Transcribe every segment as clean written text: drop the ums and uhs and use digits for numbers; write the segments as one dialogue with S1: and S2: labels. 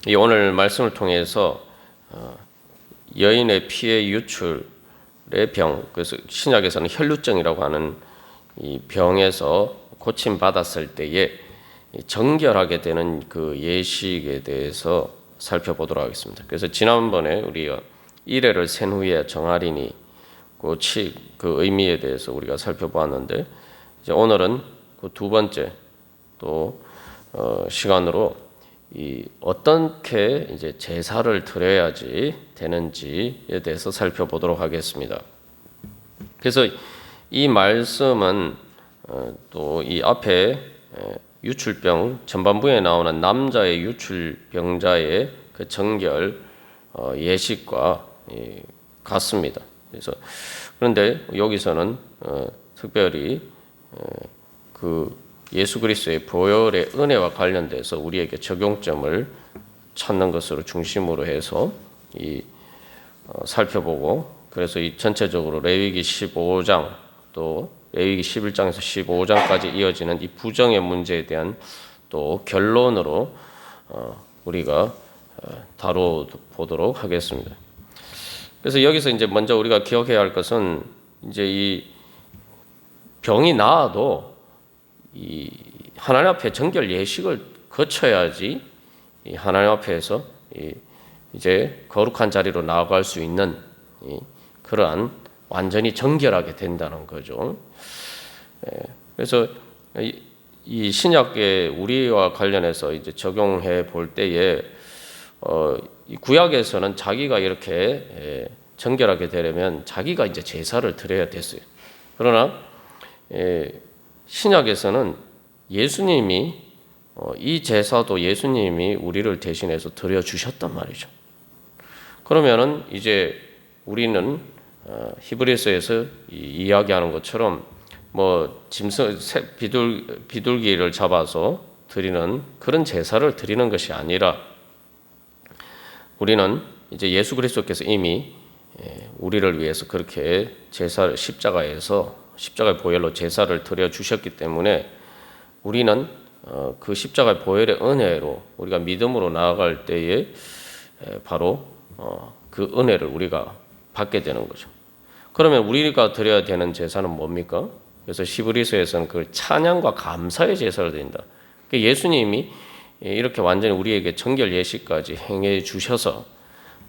S1: 이 오늘 말씀을 통해서 여인의 피의 유출의 병, 그래서 신약에서는 혈루증이라고 하는 이 병에서 고침 받았을 때에 정결하게 되는 그 예식에 대해서 살펴보도록 하겠습니다. 그래서 지난번에 우리가 이레를 센 후에 정하리니 그 의미에 대해서 우리가 살펴보았는데, 이제 오늘은 그 두 번째 또 시간으로 이 어떻게 이제 제사를 드려야지 되는지에 대해서 살펴보도록 하겠습니다. 그래서 이 말씀은 또 이 앞에 유출병 전반부에 나오는 남자의 유출병자의 그 정결 예식과 같습니다. 그래서 그런데 여기서는 특별히 그 예수 그리스도의 보혈의 은혜와 관련돼서 우리에게 적용점을 찾는 것으로 중심으로 해서 살펴보고, 그래서 이 전체적으로 레위기 15장 또 레위기 11장에서 15장까지 이어지는 이 부정의 문제에 대한 또 결론으로 우리가 다뤄보도록 하겠습니다. 그래서 여기서 이제 먼저 우리가 기억해야 할 것은, 이제 이 병이 나아도 이 하나님 앞에 정결 예식을 거쳐야지 이 하나님 앞에서 이제 거룩한 자리로 나아갈 수 있는 그러한 완전히 정결하게 된다는 거죠. 그래서 이 신약의 우리와 관련해서 이제 적용해 볼 때에 이 구약에서는 자기가 이렇게 정결하게 되려면 자기가 이제 제사를 드려야 됐어요. 그러나 신약에서는 예수님이 이 제사도 예수님이 우리를 대신해서 드려 주셨단 말이죠. 그러면은 이제 우리는 히브리서에서 이야기하는 것처럼 뭐 비둘기를 잡아서 드리는 그런 제사를 드리는 것이 아니라, 우리는 이제 예수 그리스도께서 이미 우리를 위해서 그렇게 제사를 십자가의 보혈로 제사를 드려 주셨기 때문에 우리는 그 십자가의 보혈의 은혜로 우리가 믿음으로 나아갈 때에 바로 그 은혜를 우리가 받게 되는 거죠. 그러면 우리가 드려야 되는 제사는 뭡니까? 그래서 히브리서에서는 그걸 찬양과 감사의 제사를 드린다. 예수님이 이렇게 완전히 우리에게 정결 예식까지 행해 주셔서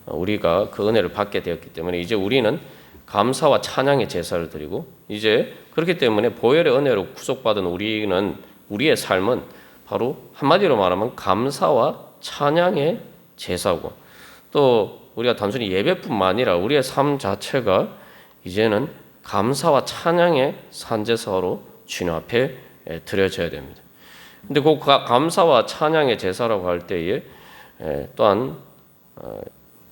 S1: 우리가 그 은혜를 받게 되었기 때문에 이제 우리는 감사와 찬양의 제사를 드리고, 이제 그렇기 때문에 보혈의 은혜로 구속받은 우리의 삶은 바로 한마디로 말하면 감사와 찬양의 제사고, 또 우리가 단순히 예배뿐만 아니라 우리의 삶 자체가 이제는 감사와 찬양의 산제사로 주님 앞에 드려져야 됩니다. 근데 그 감사와 찬양의 제사라고 할 때에 또한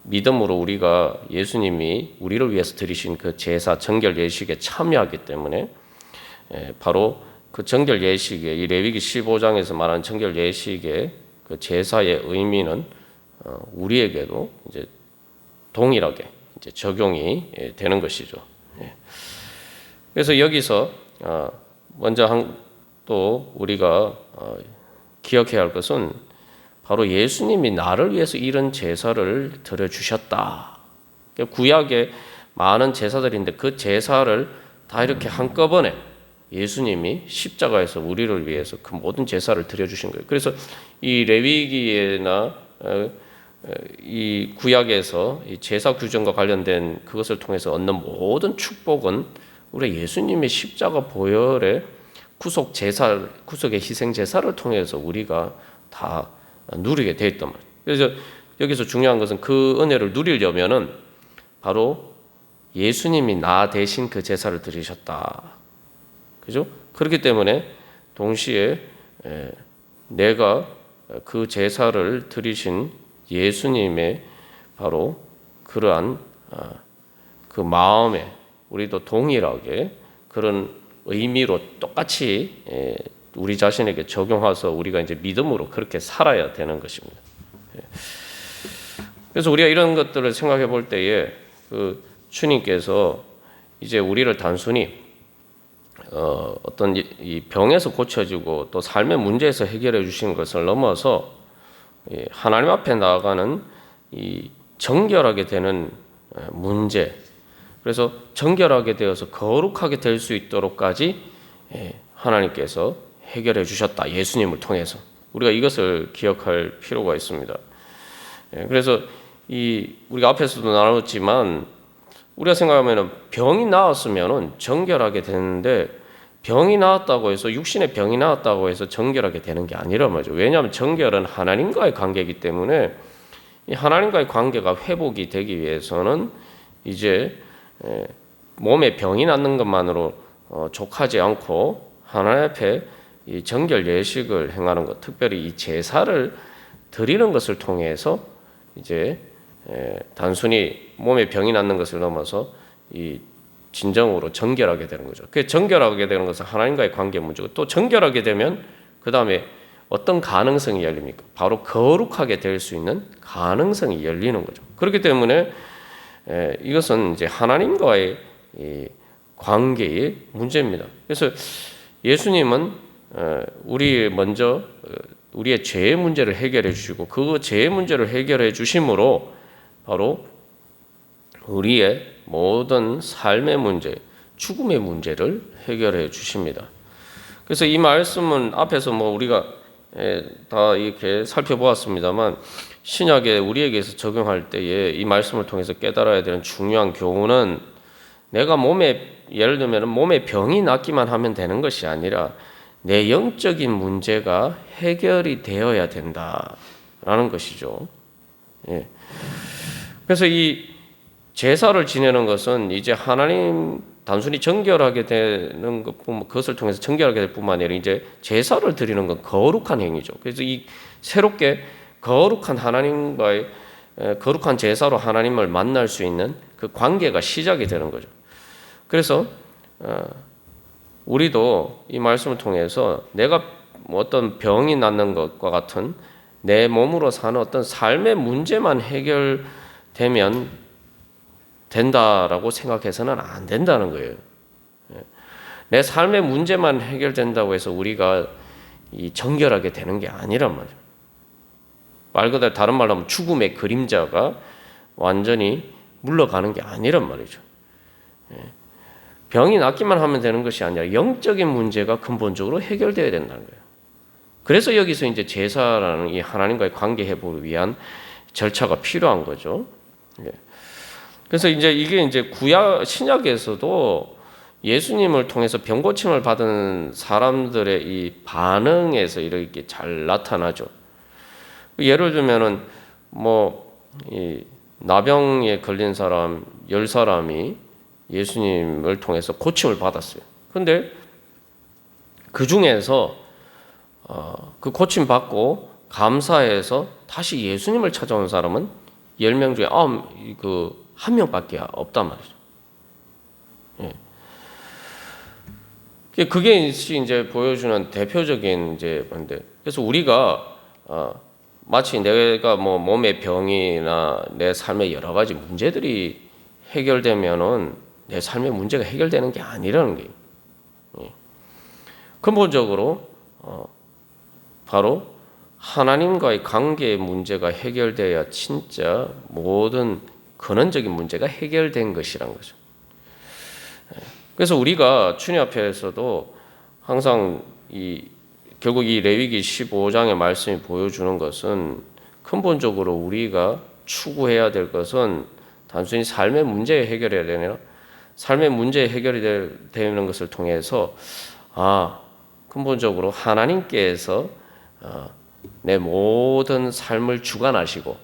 S1: 믿음으로 우리가 예수님이 우리를 위해서 드리신 그 제사 정결 예식에 참여하기 때문에 바로 그 정결 예식의 이 레위기 15장에서 말하는 정결 예식의 그 제사의 의미는 우리에게도 이제 동일하게 이제 적용이 되는 것이죠. 그래서 여기서 먼저 또 우리가 기억해야 할 것은 바로 예수님이 나를 위해서 이런 제사를 드려주셨다. 구약에 많은 제사들인데 그 제사를 다 이렇게 한꺼번에 예수님이 십자가에서 우리를 위해서 그 모든 제사를 드려주신 거예요. 그래서 이 레위기나 이 구약에서 이 제사 규정과 관련된 그것을 통해서 얻는 모든 축복은 우리 예수님의 십자가 보혈의 구속의 희생 제사를 통해서 우리가 다 누리게 되어 있단 말이에요. 그래서 여기서 중요한 것은 그 은혜를 누리려면은 바로 예수님이 나 대신 그 제사를 드리셨다. 그죠? 그렇기 때문에 동시에 내가 그 제사를 드리신 예수님의 바로 그러한 그 마음에 우리도 동일하게 그런 의미로 똑같이 우리 자신에게 적용해서 우리가 이제 믿음으로 그렇게 살아야 되는 것입니다. 그래서 우리가 이런 것들을 생각해 볼 때에 그 주님께서 이제 우리를 단순히 어떤 이 병에서 고쳐지고 또 삶의 문제에서 해결해 주시는 것을 넘어서 하나님 앞에 나아가는 이 정결하게 되는 문제, 그래서 정결하게 되어서 거룩하게 될 수 있도록까지 하나님께서 해결해 주셨다. 예수님을 통해서. 우리가 이것을 기억할 필요가 있습니다. 그래서 우리가 앞에서도 나눴지만 우리가 생각하면 병이 나았으면 정결하게 되는데, 병이 나았다고 해서 육신의 병이 나았다고 해서 정결하게 되는 게 아니란 말이죠. 왜냐하면 정결은 하나님과의 관계이기 때문에 이 하나님과의 관계가 회복이 되기 위해서는 이제 몸에 병이 낫는 것만으로 족하지 않고 하나님 앞에 이 정결 예식을 행하는 것, 특별히 이 제사를 드리는 것을 통해서 이제 단순히 몸에 병이 낫는 것을 넘어서 이 진정으로 정결하게 되는 거죠. 그 정결하게 되는 것은 하나님과의 관계 문제고, 또 정결하게 되면 그 다음에 어떤 가능성이 열립니까? 바로 거룩하게 될 수 있는 가능성이 열리는 거죠. 그렇기 때문에 이것은 이제 하나님과의 이 관계의 문제입니다. 그래서 예수님은 우리 먼저 우리의 죄의 문제를 해결해 주시고, 그 죄의 문제를 해결해 주심으로 바로 우리의 모든 삶의 문제, 죽음의 문제를 해결해 주십니다. 그래서 이 말씀은 앞에서 우리가 다 이렇게 살펴보았습니다만, 신약에 우리에게서 적용할 때에 이 말씀을 통해서 깨달아야 되는 중요한 교훈은, 내가 예를 들면 몸에 병이 낫기만 하면 되는 것이 아니라 내 영적인 문제가 해결이 되어야 된다라는 것이죠. 그래서 이 제사를 지내는 것은 이제 하나님 단순히 정결하게 되는 것뿐만, 그것을 통해서 정결하게 될 뿐만 아니라 이제 제사를 드리는 건 거룩한 행위죠. 그래서 이 새롭게 거룩한 하나님과의 거룩한 제사로 하나님을 만날 수 있는 그 관계가 시작이 되는 거죠. 그래서 우리도 이 말씀을 통해서 내가 어떤 병이 낫는 것과 같은 내 몸으로 사는 어떤 삶의 문제만 해결되면 된다라고 생각해서는 안 된다는 거예요. 내 삶의 문제만 해결된다고 해서 우리가 정결하게 되는 게 아니란 말이에요. 말 그대로 다른 말로 하면 죽음의 그림자가 완전히 물러가는 게 아니란 말이죠. 병이 낫기만 하면 되는 것이 아니라 영적인 문제가 근본적으로 해결되어야 된다는 거예요. 그래서 여기서 이제 제사라는 이 하나님과의 관계 회복을 위한 절차가 필요한 거죠. 그래서 이제 이게 이제 신약에서도 예수님을 통해서 병 고침을 받은 사람들의 이 반응에서 이렇게 잘 나타나죠. 예를 들면은 이 나병에 걸린 사람 10사람이 예수님을 통해서 고침을 받았어요. 그런데 그 중에서 그 고침 받고 감사해서 다시 예수님을 찾아온 사람은 10명 중에 1명밖에 없단 말이죠. 그게 이제 보여주는 대표적인 이제 건데, 그래서 우리가 마치 내가 몸의 병이나 내 삶의 여러 가지 문제들이 해결되면은 내 삶의 문제가 해결되는 게 아니라는 거예요. 근본적으로 바로 하나님과의 관계의 문제가 해결돼야 진짜 모든 근원적인 문제가 해결된 것이란 거죠. 그래서 우리가 주님 앞에서도 항상 결국 이 레위기 15장의 말씀이 보여주는 것은, 근본적으로 우리가 추구해야 될 것은 단순히 삶의 문제 해결해야 되나, 삶의 문제 해결이 되는 것을 통해서 근본적으로 하나님께서 내 모든 삶을 주관하시고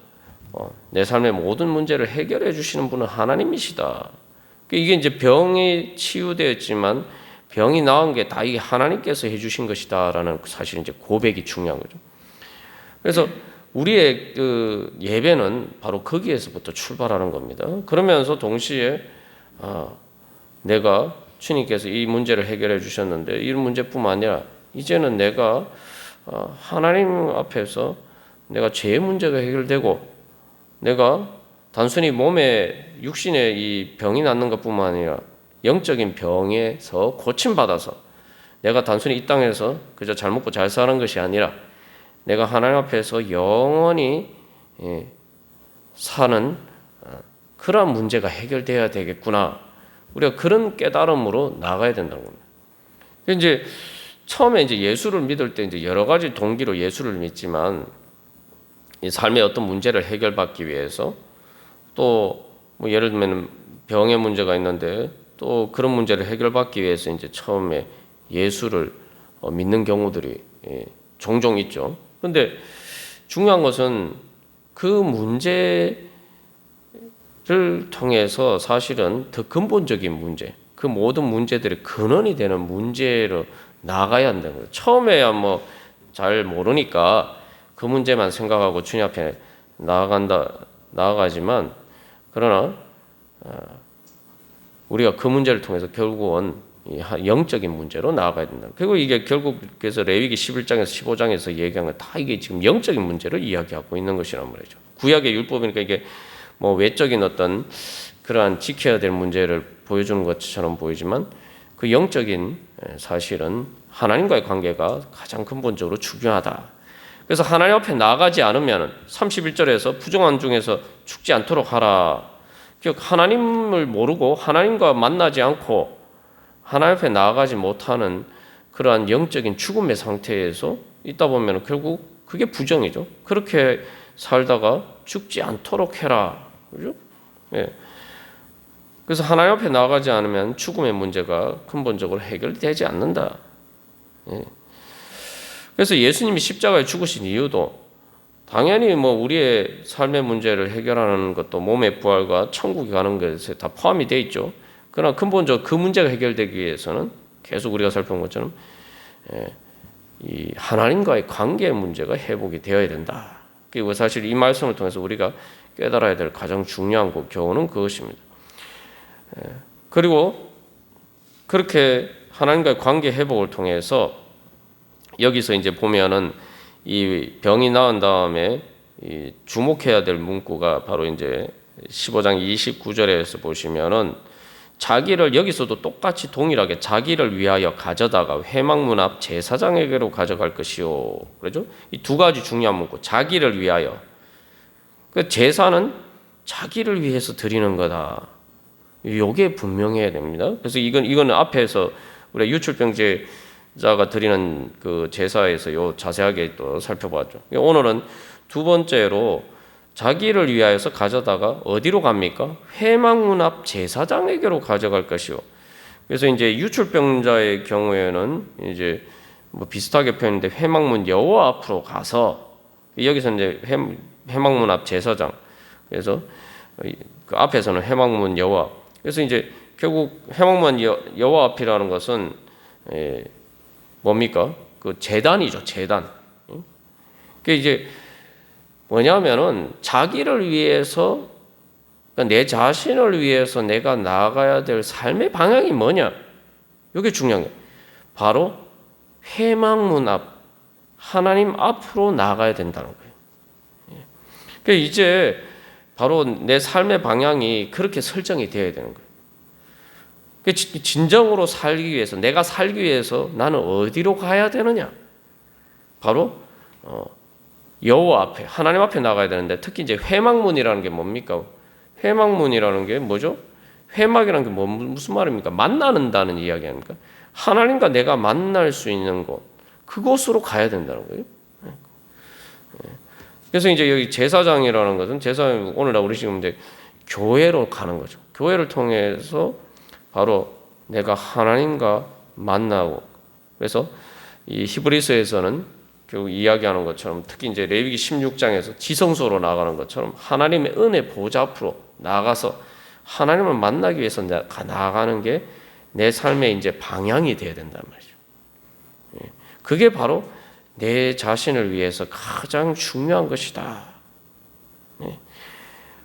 S1: 내 삶의 모든 문제를 해결해 주시는 분은 하나님이시다. 이게 이제 병이 치유되었지만 병이 나은 게 다 이게 하나님께서 해주신 것이다라는 사실 이제 고백이 중요한 거죠. 그래서 우리의 그 예배는 바로 거기에서부터 출발하는 겁니다. 그러면서 동시에 내가 주님께서 이 문제를 해결해 주셨는데, 이 문제뿐만 아니라 이제는 내가 하나님 앞에서 내가 죄의 문제가 해결되고, 내가 단순히 몸에 육신에 이 병이 낫는 것뿐만 아니라 영적인 병에서 고침받아서 내가 단순히 이 땅에서 그저 잘 먹고 잘 사는 것이 아니라 내가 하나님 앞에서 영원히 사는 그러한 문제가 해결돼야 되겠구나. 우리가 그런 깨달음으로 나가야 된다는 겁니다. 이제 처음에 이제 예수를 믿을 때 이제 여러 가지 동기로 예수를 믿지만 이 삶의 어떤 문제를 해결받기 위해서 또 뭐 예를 들면 병의 문제가 있는데 또 그런 문제를 해결받기 위해서 이제 처음에 예수를 믿는 경우들이 종종 있죠. 그런데 중요한 것은 그 문제를 통해서 사실은 더 근본적인 문제, 그 모든 문제들의 근원이 되는 문제로 나가야 한다는 거예요. 처음에야 뭐 잘 모르니까 그 문제만 생각하고 주님 앞에 나아가지만 그러나 우리가 그 문제를 통해서 결국은 영적인 문제로 나아가야 된다. 그리고 이게 결국 그래서 레위기 11장에서 15장에서 얘기한 건 다 이게 지금 영적인 문제를 이야기하고 있는 것이란 말이죠. 구약의 율법이니까 이게 뭐 외적인 어떤 그러한 지켜야 될 문제를 보여주는 것처럼 보이지만 그 영적인 사실은 하나님과의 관계가 가장 근본적으로 중요하다. 그래서 하나님 앞에 나가지 않으면 31절에서 부정한 중에서 죽지 않도록 하라. 즉 하나님을 모르고 하나님과 만나지 않고 하나님 앞에 나아가지 못하는 그러한 영적인 죽음의 상태에서 있다 보면 결국 그게 부정이죠. 그렇게 살다가 죽지 않도록 해라. 그죠? 예. 그래서 하나님 앞에 나아가지 않으면 죽음의 문제가 근본적으로 해결되지 않는다. 예. 그래서 예수님이 십자가에 죽으신 이유도 당연히 뭐 우리의 삶의 문제를 해결하는 것도 몸의 부활과 천국에 가는 것에 다 포함이 되어 있죠. 그러나 근본적으로 그 문제가 해결되기 위해서는 계속 우리가 살펴본 것처럼 이 하나님과의 관계의 문제가 회복이 되어야 된다. 그리고 사실 이 말씀을 통해서 우리가 깨달아야 될 가장 중요한 교훈은 그것입니다. 그리고 그렇게 하나님과의 관계 회복을 통해서 여기서 이제 보면은 이 병이 나은 다음에 이 주목해야 될 문구가 바로 이제 15장 29절에서 보시면은 자기를 여기서도 똑같이 동일하게 자기를 위하여 가져다가 회막문 앞 제사장에게로 가져갈 것이요. 그렇죠? 이 두 가지 중요한 문구. 자기를 위하여. 그 제사는 자기를 위해서 드리는 거다. 이게 분명해야 됩니다. 그래서 이거는 앞에서 우리가 유출병자가 드리는 그 제사에서 요 자세하게 또 살펴봤죠. 오늘은 두 번째로 자기를 위하여서 가져다가 어디로 갑니까? 회막문 앞 제사장에게로 가져갈 것이요. 그래서 이제 유출병자의 경우에는 이제 뭐 비슷하게 표현인데 회막문 여호와 앞으로 가서 여기서 이제 회막문 앞 제사장. 그래서 그 앞에서는 회막문 여호와. 그래서 이제 결국 회막문 여호와 앞이라는 것은 뭡니까? 그 제단이죠, 제단. 그 이제 뭐냐면은 자기를 위해서 그러니까 내 자신을 위해서 내가 나아가야 될 삶의 방향이 뭐냐? 이게 중요한 거예요. 바로 회막문 앞 하나님 앞으로 나아가야 된다는 거예요. 그러니까 이제 바로 내 삶의 방향이 그렇게 설정이 되어야 되는 거예요. 진정으로 살기 위해서 내가 살기 위해서 나는 어디로 가야 되느냐? 바로 여호와 앞에 하나님 앞에 나가야 되는데 특히 이제 회막문이라는 게 뭡니까? 회막문이라는 게 뭐죠? 회막이라는 게 무슨 말입니까? 만나는다는 이야기 아닙니까? 하나님과 내가 만날 수 있는 곳 그곳으로 가야 된다는 거예요. 그래서 이제 여기 제사장이라는 것은 제사장 오늘날 우리 지금 이제 교회로 가는 거죠. 교회를 통해서 바로 내가 하나님과 만나고 그래서 이 히브리서에서는 결국 이야기하는 것처럼 특히 이제 레위기 16장에서 지성소로 나가는 것처럼 하나님의 은혜 보좌 앞으로 나가서 하나님을 만나기 위해서 나아가는 게 내 삶의 이제 방향이 되어야 된단 말이죠. 그게 바로 내 자신을 위해서 가장 중요한 것이다.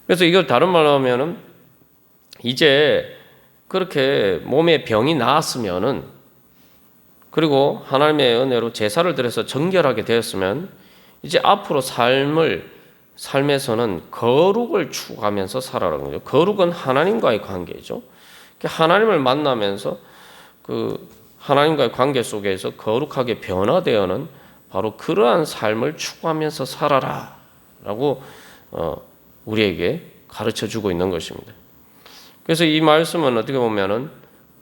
S1: 그래서 이걸 다른 말로 하면은 이제 그렇게 몸에 병이 나았으면은 그리고 하나님의 은혜로 제사를 드려서 정결하게 되었으면 이제 앞으로 삶에서는 거룩을 추구하면서 살아가는 거죠. 거룩은 하나님과의 관계죠. 하나님을 만나면서 그 하나님과의 관계 속에서 거룩하게 변화되어는 바로 그러한 삶을 추구하면서 살아라 라고 우리에게 가르쳐주고 있는 것입니다. 그래서 이 말씀은 어떻게 보면은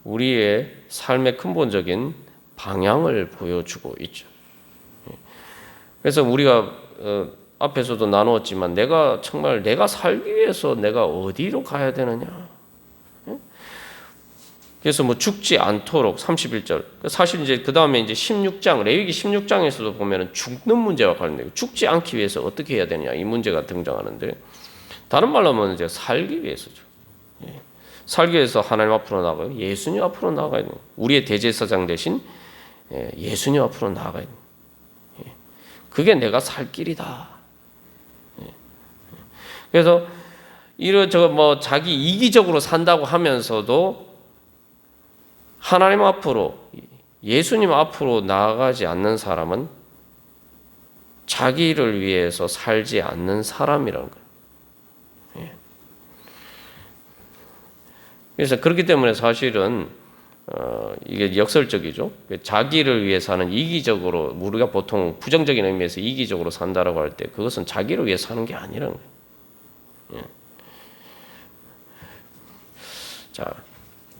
S1: 우리의 삶의 근본적인 방향을 보여주고 있죠. 그래서 우리가 앞에서도 나누었지만 내가 살기 위해서 내가 어디로 가야 되느냐. 그래서 뭐 죽지 않도록 31절. 사실 이제 그 다음에 이제 16장, 레위기 16장에서도 보면은 죽는 문제와 관련돼요. 죽지 않기 위해서 어떻게 해야 되냐 이 문제가 등장하는데, 다른 말로 하면 이제 살기 위해서죠. 살기 위해서 하나님 앞으로 나가요. 예수님 앞으로 나가야 돼요. 우리의 대제사장 대신 예수님 앞으로 나가야 돼요. 그게 내가 살 길이다. 그래서 자기 이기적으로 산다고 하면서도 하나님 앞으로, 예수님 앞으로 나아가지 않는 사람은 자기를 위해서 살지 않는 사람이라는 거예요. 그래서 그렇기 때문에 사실은 이게 역설적이죠. 자기를 위해 사는 이기적으로, 우리가 보통 부정적인 의미에서 이기적으로 산다라고 할 때 그것은 자기를 위해 사는 게 아니라는 거예요. 자,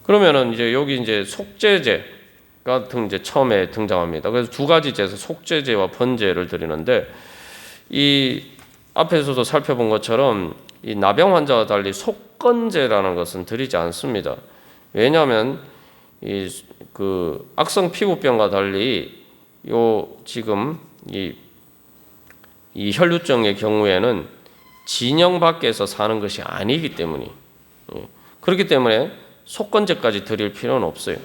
S1: 그러면은 이제 여기 이제 속죄제가 이제 처음에 등장합니다. 그래서 두 가지 제사, 속죄제와 번제를 드리는데, 이 앞에서도 살펴본 것처럼 이 나병 환자와 달리 속건제라는 것은 드리지 않습니다. 왜냐하면 그 악성 피부병과 달리 지금 이 혈루증의 경우에는 진영 밖에서 사는 것이 아니기 때문에, 그렇기 때문에 속건제까지 드릴 필요는 없어요.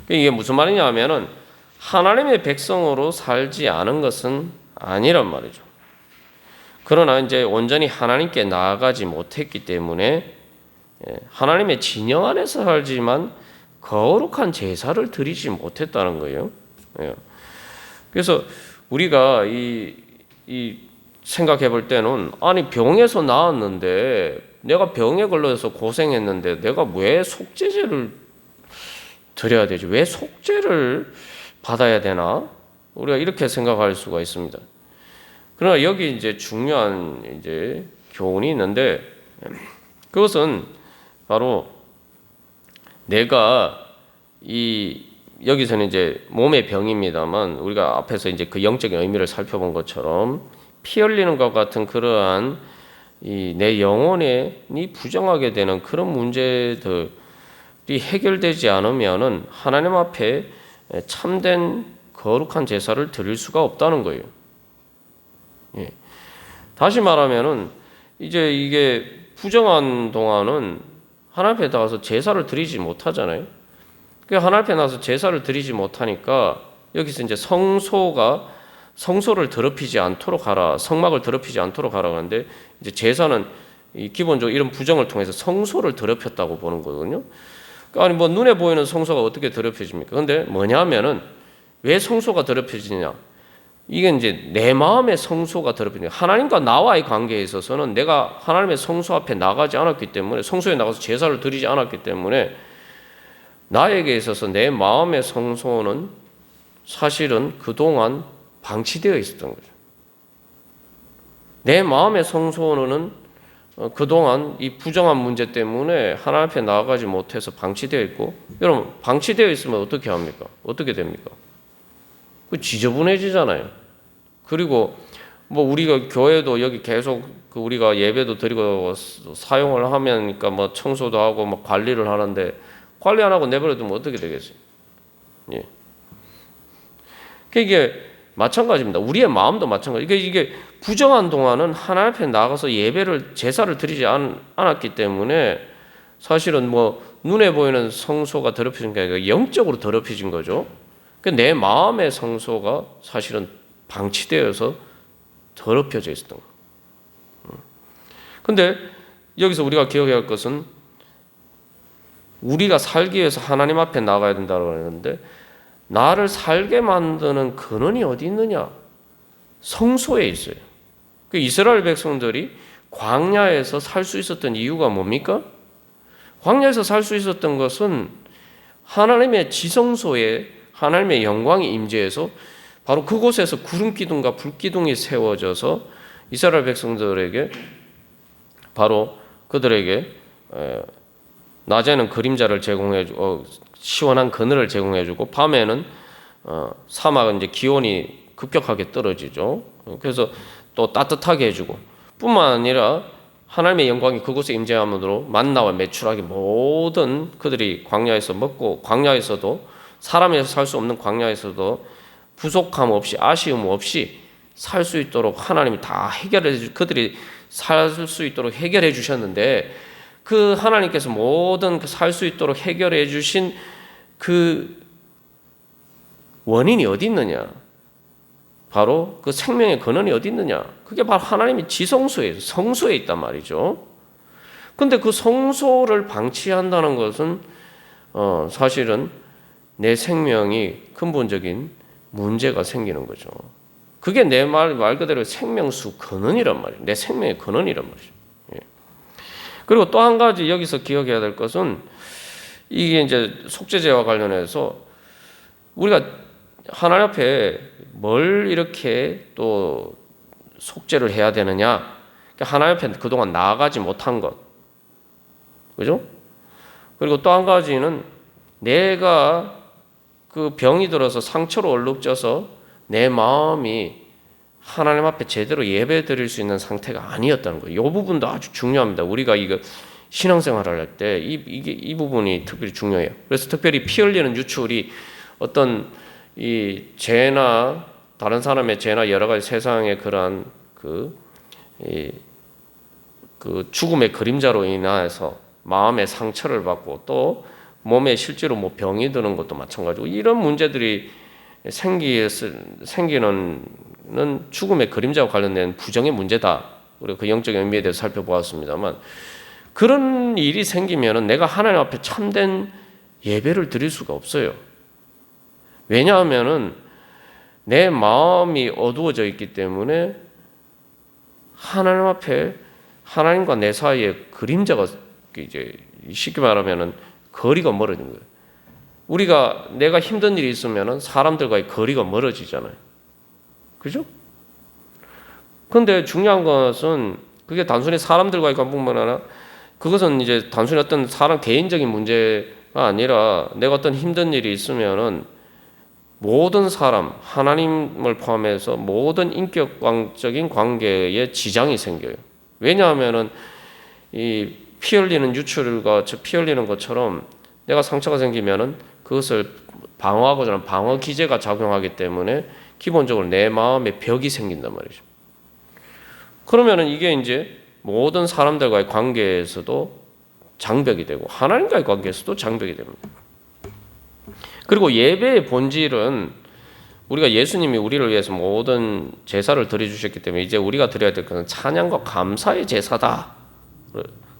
S1: 이게 무슨 말이냐 하면은 하나님의 백성으로 살지 않은 것은 아니란 말이죠. 그러나 이제 온전히 하나님께 나아가지 못했기 때문에 하나님의 진영 안에서 살지만 거룩한 제사를 드리지 못했다는 거예요. 그래서 우리가 이 생각해 볼 때는, 아니 병에서 나았는데, 내가 병에 걸려서 고생했는데 내가 왜 속죄제를 드려야 되지? 왜 속죄를 받아야 되나? 우리가 이렇게 생각할 수가 있습니다. 그러나 여기 이제 중요한 이제 교훈이 있는데, 그것은 바로 내가 여기서는 이제 몸의 병입니다만, 우리가 앞에서 이제 그 영적인 의미를 살펴본 것처럼 피 흘리는 것 같은 그러한 내 영혼이 부정하게 되는 그런 문제들이 해결되지 않으면은 하나님 앞에 참된 거룩한 제사를 드릴 수가 없다는 거예요. 다시 말하면은 이제 이게 부정한 동안은 하나님 앞에 나가서 제사를 드리지 못하잖아요. 그 하나님 앞에 나가서 제사를 드리지 못하니까 여기서 이제 성소를 더럽히지 않도록 하라, 성막을 더럽히지 않도록 하라 하는데, 이제 제사는 기본적으로 이런 부정을 통해서 성소를 더럽혔다고 보는 거거든요. 아니 뭐 눈에 보이는 성소가 어떻게 더럽혀집니까? 근데 뭐냐면은 왜 성소가 더럽혀지냐? 이게 이제 내 마음의 성소가 더럽혀지냐? 하나님과 나와의 관계에 있어서는 내가 하나님의 성소 앞에 나가지 않았기 때문에, 성소에 나가서 제사를 드리지 않았기 때문에 나에게 있어서 내 마음의 성소는 사실은 그동안 방치되어 있었던 거죠. 내 마음의 성소는 그동안 이 부정한 문제 때문에 하나님 앞에 나아가지 못해서 방치되어 있고, 여러분 방치되어 있으면 어떻게 합니까? 어떻게 됩니까? 지저분해지잖아요. 그리고 뭐 우리가 교회도 여기 계속 우리가 예배도 드리고 사용을 하면니까 뭐 청소도 하고 뭐 관리를 하는데, 관리 안 하고 내버려두면 어떻게 되겠어요? 이게 마찬가지입니다. 우리의 마음도 마찬가지. 이게 부정한 동안은 하나님 앞에 나가서 제사를 드리지 않았기 때문에 사실은 뭐 눈에 보이는 성소가 더럽혀진 게 아니라 영적으로 더럽혀진 거죠. 내 마음의 성소가 사실은 방치되어서 더럽혀져 있었던 거예요. 근데 여기서 우리가 기억해야 할 것은, 우리가 살기 위해서 하나님 앞에 나가야 된다고 하는데, 나를 살게 만드는 근원이 어디 있느냐? 성소에 있어요. 그 이스라엘 백성들이 광야에서 살 수 있었던 이유가 뭡니까? 광야에서 살 수 있었던 것은 하나님의 지성소에 하나님의 영광이 임재해서 바로 그곳에서 구름 기둥과 불 기둥이 세워져서 이스라엘 백성들에게 바로 그들에게 낮에는 그림자를 제공해주고 시원한 그늘을 제공해주고 밤에는 사막은 이제 기온이 급격하게 떨어지죠. 그래서 또 따뜻하게 해주고 뿐만 아니라 하나님의 영광이 그곳에 임재함으로 만나와 메추라기 모든 그들이 광야에서 먹고 광야에서도 사람에서 살 수 없는 광야에서도 부족함 없이 아쉬움 없이 살 수 있도록 하나님이 다 해결해 주 그들이 살 수 있도록 해결해 주셨는데 그 하나님께서 모든 살 수 있도록 해결해 주신 그 원인이 어디 있느냐? 바로 그 생명의 근원이 어디 있느냐? 그게 바로 하나님의 지성소에 성소에 있단 말이죠. 근데 그 성소를 방치한다는 것은 사실은 내 생명이 근본적인 문제가 생기는 거죠. 그게 내 말 그대로 생명수 근원이란 말이에요. 내 생명의 근원이란 말이죠. 예. 그리고 또 한 가지 여기서 기억해야 될 것은 이게 이제 속죄제와 관련해서 우리가 하나님 앞에 뭘 이렇게 또 속죄를 해야 되느냐? 하나님 앞에 그동안 나아가지 못한 것, 그죠? 그리고 또 한 가지는 내가 그 병이 들어서 상처로 얼룩져서 내 마음이 하나님 앞에 제대로 예배 드릴 수 있는 상태가 아니었다는 거예요. 이 부분도 아주 중요합니다. 우리가 이거 신앙생활을 할 때 이 부분이 특별히 중요해요. 그래서 특별히 피 흘리는 유출이 어떤 이 죄나 다른 사람의 죄나 여러 가지 세상의 그러한 그 죽음의 그림자로 인해서 마음의 상처를 받고 또 몸에 실제로 뭐 병이 드는 것도 마찬가지고 이런 문제들이 생기는 죽음의 그림자와 관련된 부정의 문제다. 우리가 그 영적인 의미에 대해서 살펴보았습니다만 그런 일이 생기면 내가 하나님 앞에 참된 예배를 드릴 수가 없어요. 왜냐하면은 내 마음이 어두워져 있기 때문에 하나님 앞에 하나님과 내 사이에 그림자가 이제 쉽게 말하면은 거리가 멀어진 거예요. 내가 힘든 일이 있으면은 사람들과의 거리가 멀어지잖아요. 그죠? 근데 중요한 것은 그게 단순히 사람들과의 관계뿐만 아니라 그것은 이제 단순히 어떤 사람 개인적인 문제가 아니라 내가 어떤 힘든 일이 있으면은 모든 사람, 하나님을 포함해서 모든 인격적인 관계에 지장이 생겨요. 왜냐하면은 이 피 흘리는 유출과 피 흘리는 것처럼 내가 상처가 생기면은 그것을 방어하고자 방어 기제가 작용하기 때문에 기본적으로 내 마음에 벽이 생긴단 말이죠. 그러면은 이게 이제 모든 사람들과의 관계에서도 장벽이 되고 하나님과의 관계에서도 장벽이 됩니다. 그리고 예배의 본질은 우리가 예수님이 우리를 위해서 모든 제사를 드려주셨기 때문에 이제 우리가 드려야 될 것은 찬양과 감사의 제사다.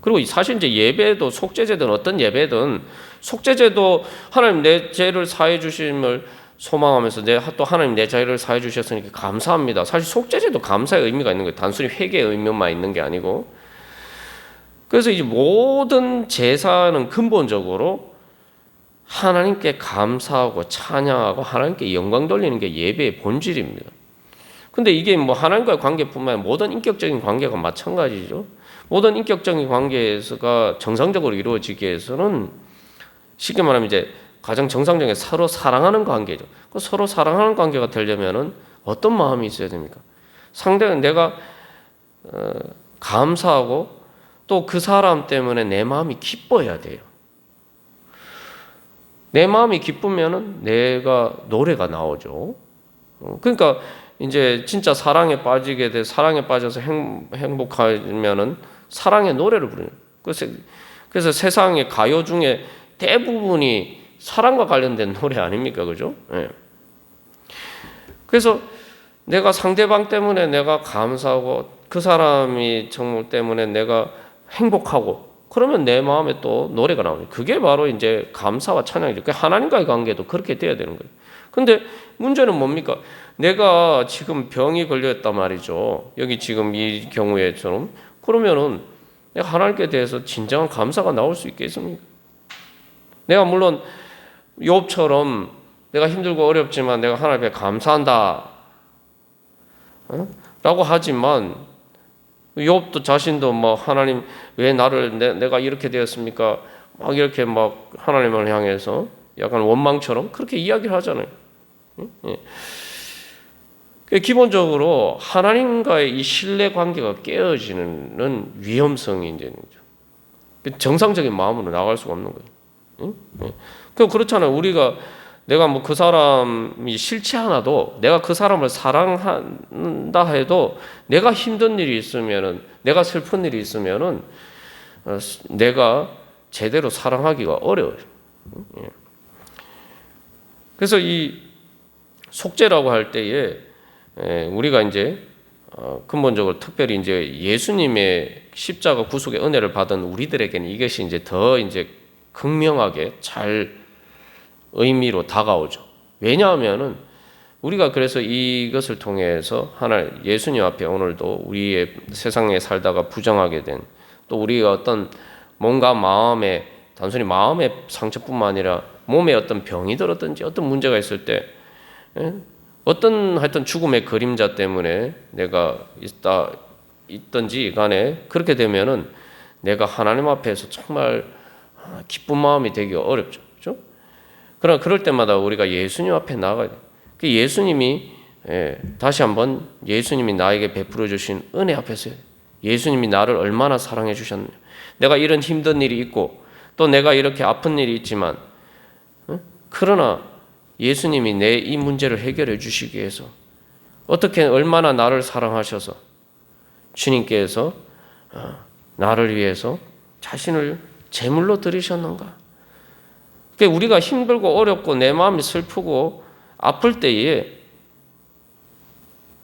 S1: 그리고 사실 이제 예배도 속죄제든 어떤 예배든 속죄제도 하나님 내 죄를 사해 주심을 소망하면서 또 하나님 내 죄를 사해 주셨으니까 감사합니다. 사실 속죄제도 감사의 의미가 있는 거예요. 단순히 회개의 의미만 있는 게 아니고. 그래서 이제 모든 제사는 근본적으로 하나님께 감사하고 찬양하고 하나님께 영광 돌리는 게 예배의 본질입니다. 근데 이게 뭐 하나님과의 관계뿐만 아니라 모든 인격적인 관계가 마찬가지죠. 모든 인격적인 관계가 정상적으로 이루어지기 위해서는 쉽게 말하면 이제 가장 정상적인 서로 사랑하는 관계죠. 그 서로 사랑하는 관계가 되려면은 어떤 마음이 있어야 됩니까? 상대는 내가 감사하고 또 그 사람 때문에 내 마음이 기뻐야 돼요. 내 마음이 기쁘면은 내가 노래가 나오죠. 그러니까 이제 진짜 사랑에 빠지게 돼 사랑에 빠져서 행복하면은 사랑의 노래를 부르는. 그래서 세상의 가요 중에 대부분이 사랑과 관련된 노래 아닙니까, 그죠? 예. 그래서 내가 상대방 때문에 내가 감사하고 그 사람이 정말 때문에 내가 행복하고 그러면 내 마음에 또 노래가 나오죠. 그게 바로 이제 감사와 찬양이죠. 하나님과의 관계도 그렇게 돼야 되는 거예요. 근데 문제는 뭡니까? 내가 지금 병이 걸렸단 말이죠. 여기 지금 이 경우에처럼 그러면은 내가 하나님께 대해서 진정한 감사가 나올 수 있겠습니까? 내가 물론 욥처럼 내가 힘들고 어렵지만 내가 하나님께 감사한다. 라고 하지만 욥도 자신도 뭐 하나님 왜 나를 내가 이렇게 되었습니까? 막 이렇게 막 하나님을 향해서 약간 원망처럼 그렇게 이야기를 하잖아요. 기본적으로 하나님과의 이 신뢰 관계가 깨어지는 위험성이 이제 정상적인 마음으로 나갈 수가 없는 거예요. 그럼 그렇잖아요. 우리가 내가 뭐 그 사람이 싫지 않아도 내가 그 사람을 사랑한다 해도 내가 힘든 일이 있으면은 내가 슬픈 일이 있으면은 내가 제대로 사랑하기가 어려워요. 그래서 이 속죄라고 할 때에 우리가 이제 근본적으로 특별히 이제 예수님의 십자가 구속의 은혜를 받은 우리들에게는 이것이 이제 더 이제 극명하게 잘 의미로 다가오죠. 왜냐하면은 우리가 그래서 이것을 통해서 예수님 앞에 오늘도 우리의 세상에 살다가 부정하게 된 또 우리가 어떤 뭔가 단순히 마음의 상처뿐만 아니라 몸에 어떤 병이 들었든지 어떤 문제가 있을 때 어떤 하여튼 죽음의 그림자 때문에 내가 있든지 간에 그렇게 되면은 내가 하나님 앞에서 정말 기쁜 마음이 되기가 어렵죠. 그렇죠? 그러나 그럴 때마다 우리가 예수님 앞에 나가야 돼요. 예수님이 다시 한번 예수님이 나에게 베풀어 주신 은혜 앞에서 예수님이 나를 얼마나 사랑해 주셨느냐. 내가 이런 힘든 일이 있고 또 내가 이렇게 아픈 일이 있지만 그러나 예수님이 내 이 문제를 해결해 주시기 위해서 어떻게 얼마나 나를 사랑하셔서 주님께서 나를 위해서 자신을 제물로 드리셨는가. 그러니까 우리가 힘들고 어렵고 내 마음이 슬프고 아플 때에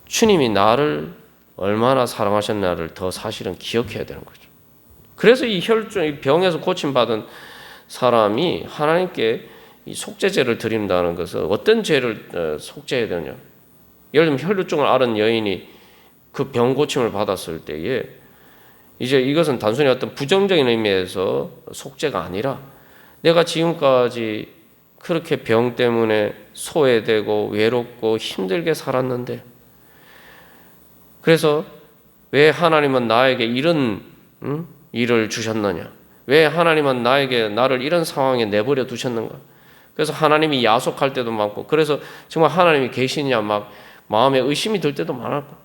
S1: 주님이 나를 얼마나 사랑하셨나를 더 사실은 기억해야 되는 거죠. 그래서 이 혈증, 병에서 고침받은 사람이 하나님께 이 속죄제를 드린다는 것은 어떤 죄를 속죄해야 되느냐. 예를 들면 혈루증을 앓은 여인이 그 병 고침을 받았을 때에 이제 이것은 단순히 어떤 부정적인 의미에서 속죄가 아니라 내가 지금까지 그렇게 병 때문에 소외되고 외롭고 힘들게 살았는데 그래서 왜 하나님은 나에게 이런 일을 주셨느냐? 왜 하나님은 나를 이런 상황에 내버려 두셨는가? 그래서 하나님이 야속할 때도 많고 그래서 정말 하나님이 계시냐 막 마음에 의심이 들 때도 많았고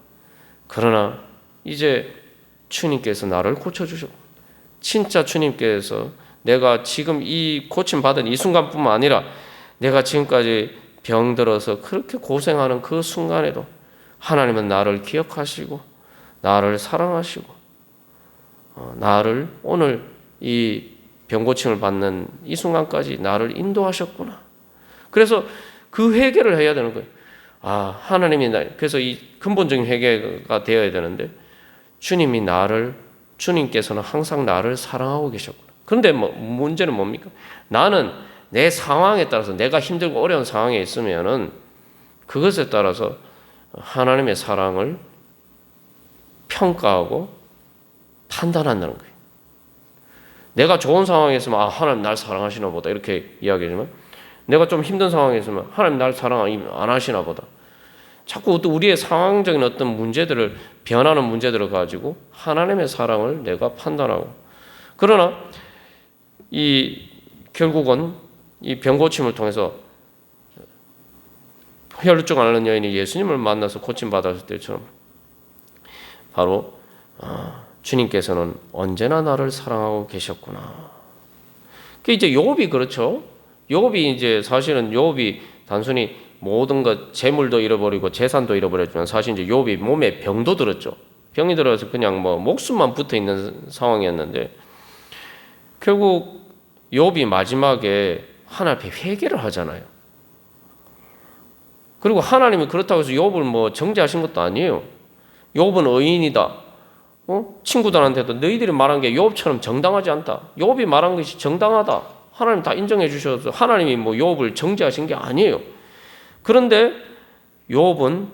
S1: 그러나 이제 주님께서 나를 고쳐주셨고 진짜 주님께서 내가 지금 이 고침받은 이 순간뿐만 아니라 내가 지금까지 병들어서 그렇게 고생하는 그 순간에도 하나님은 나를 기억하시고 나를 사랑하시고 나를 오늘 이 병고침을 받는 이 순간까지 나를 인도하셨구나. 그래서 그 회개를 해야 되는 거예요. 그래서 이 근본적인 회개가 되어야 되는데 주님께서는 항상 나를 사랑하고 계셨구나. 그런데 문제는 뭡니까? 나는 내 상황에 따라서 내가 힘들고 어려운 상황에 있으면은 그것에 따라서 하나님의 사랑을 평가하고 판단한다는 거예요. 내가 좋은 상황에 있으면 하나님 날 사랑하시나 보다 이렇게 이야기하지만 내가 좀 힘든 상황에 있으면 하나님 날 사랑 안 하시나 보다. 자꾸 또 우리의 상황적인 어떤 문제들을 변하는 문제들을 가지고 하나님의 사랑을 내가 판단하고 그러나 결국은 이 병고침을 통해서 혈루증 앓는 여인이 예수님을 만나서 고침받았을 때처럼 바로 주님께서는 언제나 나를 사랑하고 계셨구나. 그 이제 욥이 그렇죠. 욥이 이제 사실은 욥이 단순히 모든 것 재물도 잃어버리고 재산도 잃어버렸지만 사실 이제 욥이 몸에 병도 들었죠. 병이 들어서 그냥 목숨만 붙어 있는 상황이었는데 결국 욥이 마지막에 하나님 앞에 회개를 하잖아요. 그리고 하나님이 그렇다고 해서 욥을 정죄하신 것도 아니에요. 욥은 의인이다. 친구들한테도 너희들이 말한 게 욥처럼 정당하지 않다. 욥이 말한 것이 정당하다. 하나님 다 인정해 주셔서 하나님이 욥을 정죄하신 게 아니에요. 그런데 욥은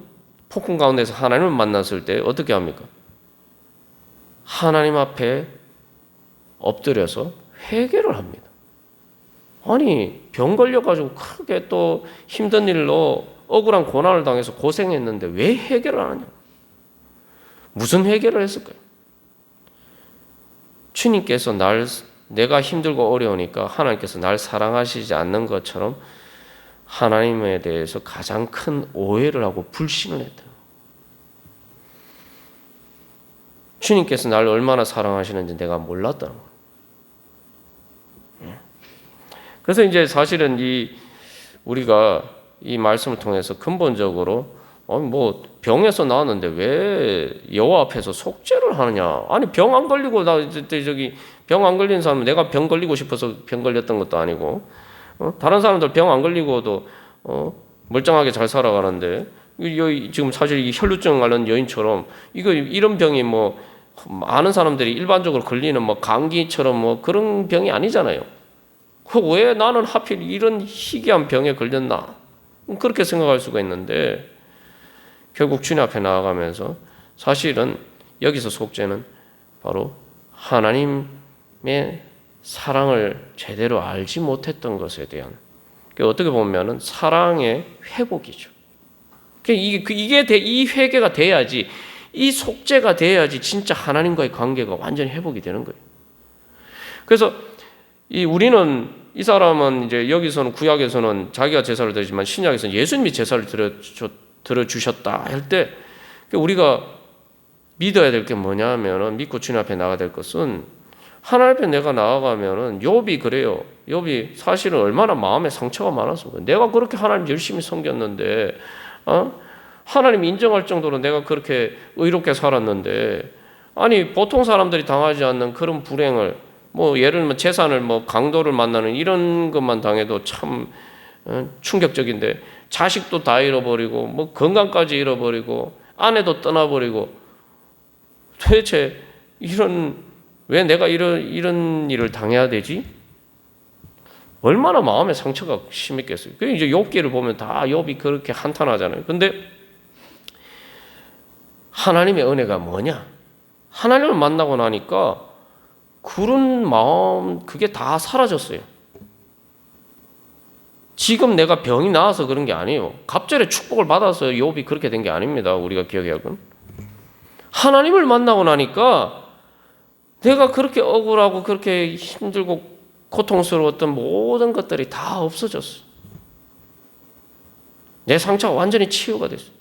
S1: 폭풍 가운데서 하나님을 만났을 때 어떻게 합니까? 하나님 앞에 엎드려서 회개를 합니다. 아니 병 걸려가지고 크게 또 힘든 일로 억울한 고난을 당해서 고생했는데 왜 해결을 안 하냐? 무슨 해결을 했을까요? 주님께서 내가 힘들고 어려우니까 하나님께서 날 사랑하시지 않는 것처럼 하나님에 대해서 가장 큰 오해를 하고 불신을 했다. 주님께서 나를 얼마나 사랑하시는지 내가 몰랐다는 거예요. 그래서 이제 사실은 우리가 이 말씀을 통해서 근본적으로 뭐 병에서 나왔는데 왜 여호와 앞에서 속죄를 하느냐? 아니 병 안 걸리고 병 안 걸린 사람은 내가 병 걸리고 싶어서 병 걸렸던 것도 아니고 다른 사람들 병 안 걸리고도 멀쩡하게 잘 살아가는데 지금 사실 이 혈루증 관련 여인처럼 이런 병이 뭐 아는 사람들이 일반적으로 걸리는 뭐 감기처럼 뭐 그런 병이 아니잖아요. 왜 나는 하필 이런 희귀한 병에 걸렸나? 그렇게 생각할 수가 있는데 결국 주님 앞에 나아가면서 사실은 여기서 속죄는 바로 하나님의 사랑을 제대로 알지 못했던 것에 대한 어떻게 보면은 사랑의 회복이죠. 이 회개가 돼야지, 이 속죄가 돼야지 진짜 하나님과의 관계가 완전히 회복이 되는 거예요. 그래서 우리는 이 사람은 이제 여기서는 구약에서는 자기가 제사를 드리지만 신약에서는 예수님이 제사를 드려주셨다 할 때 우리가 믿어야 될 게 뭐냐면은 믿고 주님 앞에 나가야 될 것은 하나님 앞에 내가 나아가면은 욥이 그래요. 욥이 사실은 얼마나 마음에 상처가 많았습니까? 내가 그렇게 하나님 열심히 섬겼는데 하나님 인정할 정도로 내가 그렇게 의롭게 살았는데 아니 보통 사람들이 당하지 않는 그런 불행을 뭐 예를 들면 재산을 뭐 강도를 만나는 이런 것만 당해도 참 충격적인데 자식도 다 잃어버리고 뭐 건강까지 잃어버리고 아내도 떠나버리고 도대체 왜 내가 이런 일을 당해야 되지? 얼마나 마음의 상처가 심했겠어요. 그 이제 욥기를 보면 다 욥이 그렇게 한탄하잖아요. 근데 하나님의 은혜가 뭐냐? 하나님을 만나고 나니까 그런 마음 그게 다 사라졌어요. 지금 내가 병이 나와서 그런 게 아니에요. 갑절의 축복을 받아서 욥이 그렇게 된 게 아닙니다. 우리가 기억해야 하건 하나님을 만나고 나니까 내가 그렇게 억울하고 그렇게 힘들고 고통스러웠던 모든 것들이 다 없어졌어. 내 상처가 완전히 치유가 됐어.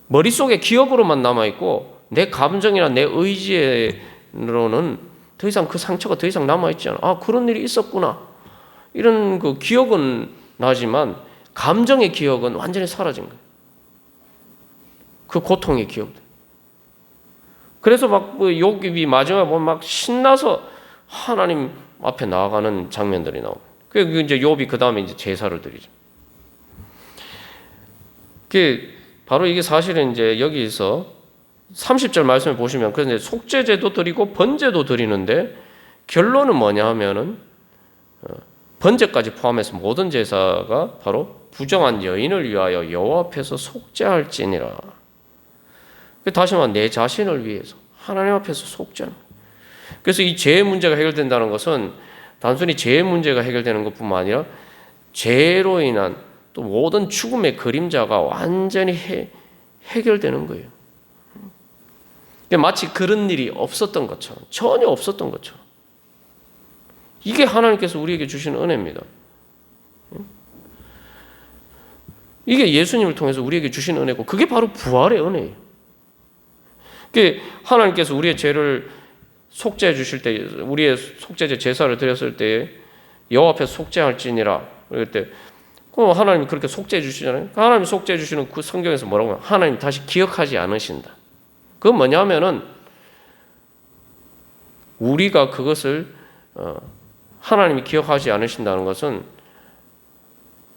S1: 머릿속에 기억으로만 남아있고 내 감정이나 내 의지로는 더 이상 그 상처가 더 이상 남아있지 않아. 아, 그런 일이 있었구나. 이런 그 기억은 나지만 감정의 기억은 완전히 사라진 거예요. 그 고통의 기억들. 그래서 막 욥이 마지막에 보면 막 신나서 하나님 앞에 나아가는 장면들이 나옵니다. 그 이제 욥이 그 다음에 이제 제사를 드리죠. 바로 이게 사실은 이제 여기서 30절 말씀을 보시면 그래서 이제 속죄제도 드리고 번제도 드리는데 결론은 뭐냐 하면은 번제까지 포함해서 모든 제사가 바로 부정한 여인을 위하여 여호와 앞에서 속죄할지니라. 다시 말하면 내 자신을 위해서 하나님 앞에서 속죄하는. 그래서 이 죄의 문제가 해결된다는 것은 단순히 죄의 문제가 해결되는 것뿐만 아니라 죄로 인한 또 모든 죽음의 그림자가 완전히 해결되는 거예요. 마치 그런 일이 없었던 것처럼, 전혀 없었던 것처럼. 이게 하나님께서 우리에게 주시는 은혜입니다. 이게 예수님을 통해서 우리에게 주시는 은혜고 그게 바로 부활의 은혜예요. 하나님께서 우리의 죄를 속죄해 주실 때, 우리의 속죄제 제사를 드렸을 때 여호와 앞에서 속죄할지니라 그럴 때 하나님이 그렇게 속죄해 주시잖아요. 하나님이 속죄해 주시는 그 성경에서 뭐라고 하면 하나님 다시 기억하지 않으신다. 그건 뭐냐면은 우리가 그것을 하나님이 기억하지 않으신다는 것은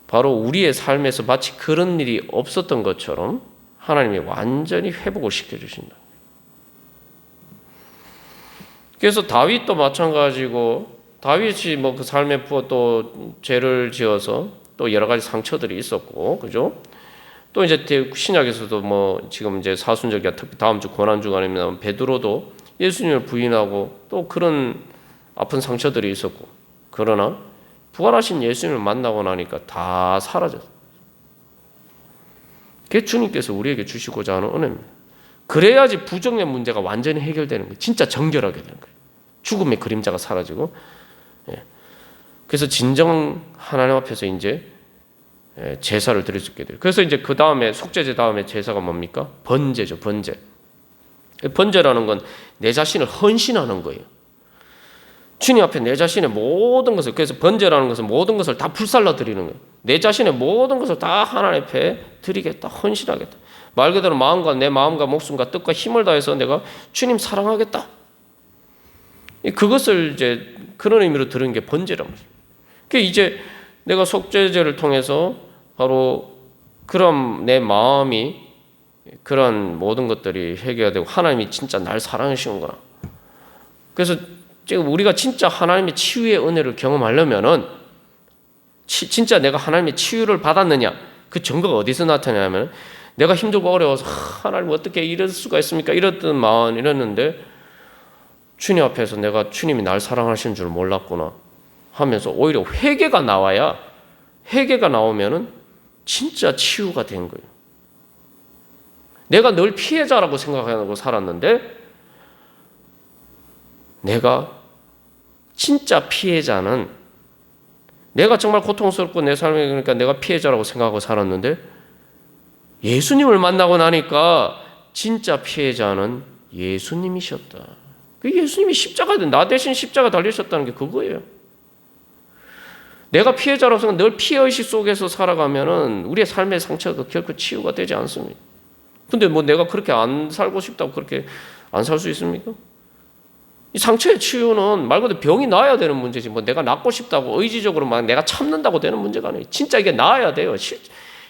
S1: 바로 우리의 삶에서 마치 그런 일이 없었던 것처럼 하나님이 완전히 회복을 시켜주신다. 그래서 다윗도 마찬가지고 다윗이 뭐 그 삶에 또 죄를 지어서 또 여러 가지 상처들이 있었고, 그죠? 또 이제 신약에서도 뭐 지금 이제 사순절기가 특히 다음 주 고난 주간입니다. 베드로도 예수님을 부인하고 또 그런 아픈 상처들이 있었고, 그러나 부활하신 예수님을 만나고 나니까 다 사라졌어요. 그게 주님께서 우리에게 주시고자 하는 은혜입니다. 그래야지 부정의 문제가 완전히 해결되는 거예요. 진짜 정결하게 되는 거예요. 죽음의 그림자가 사라지고. 그래서 진정 하나님 앞에서 이제 제사를 드릴 수 있게 돼요. 그래서 이제 그 다음에 속죄제 다음에 제사가 뭡니까? 번제죠. 번제. 번제라는 건 내 자신을 헌신하는 거예요. 주님 앞에 내 자신의 모든 것을, 그래서 번제라는 것은 모든 것을 다 불살라 드리는 거예요. 내 자신의 모든 것을 다 하나님 앞에 드리겠다, 헌신하겠다. 말 그대로 내 마음과 목숨과 뜻과 힘을 다해서 내가 주님 사랑하겠다. 그것을 이제 그런 의미로 들은 게 번제란 말이에요. 그러니까 이제 내가 속죄제를 통해서 바로 그런 내 마음이 그런 모든 것들이 해결되고 하나님이 진짜 날 사랑하시는구나. 그래서 지금 우리가 진짜 하나님의 치유의 은혜를 경험하려면은 진짜 내가 하나님의 치유를 받았느냐, 그 증거가 어디서 나타나냐면 내가 힘들고 어려워서 하나님 어떻게 이럴 수가 있습니까? 이랬던 마음 이랬는데 주님 앞에서 내가 주님이 날 사랑하시는 줄 몰랐구나 하면서 오히려 회개가 나와야, 회개가 나오면은 진짜 치유가 된 거예요. 내가 늘 피해자라고 생각하고 살았는데 내가 진짜 피해자는, 내가 정말 고통스럽고 내 삶에 그러니까 내가 피해자라고 생각하고 살았는데 예수님을 만나고 나니까 진짜 피해자는 예수님이셨다. 그 예수님이 나 대신 십자가 달리셨다는 게 그거예요. 내가 피해자라고 생각, 늘 피해의식 속에서 살아가면은 우리의 삶의 상처가 결코 치유가 되지 않습니다. 근데 뭐 내가 그렇게 안 살고 싶다고 그렇게 안 살 수 있습니까? 이 상처의 치유는 말 그대로 병이 나아야 되는 문제지, 뭐 내가 낫고 싶다고 의지적으로 막 내가 참는다고 되는 문제가 아니에요. 진짜 이게 나아야 돼요.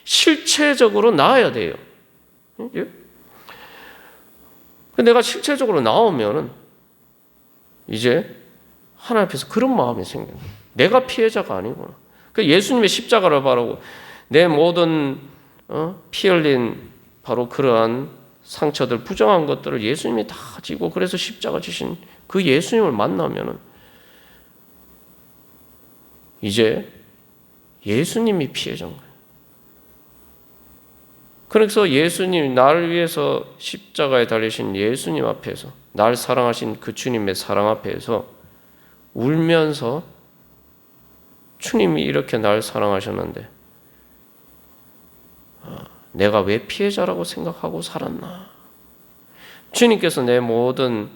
S1: 실체적으로 나아야 돼요. 예? 내가 실체적으로 나오면은 이제 하나님 앞에서 그런 마음이 생겨요. 내가 피해자가 아니구나. 그러니까 예수님의 십자가를 바라고 내 모든 피 흘린 바로 그러한 상처들, 부정한 것들을 예수님이 다 지고 그래서 십자가 지신 그 예수님을 만나면은 이제 예수님이 피해자인 거예요. 그래서 예수님, 나를 위해서 십자가에 달리신 예수님 앞에서, 날 사랑하신 그 주님의 사랑 앞에서 울면서 주님이 이렇게 날 사랑하셨는데 내가 왜 피해자라고 생각하고 살았나? 주님께서 내 모든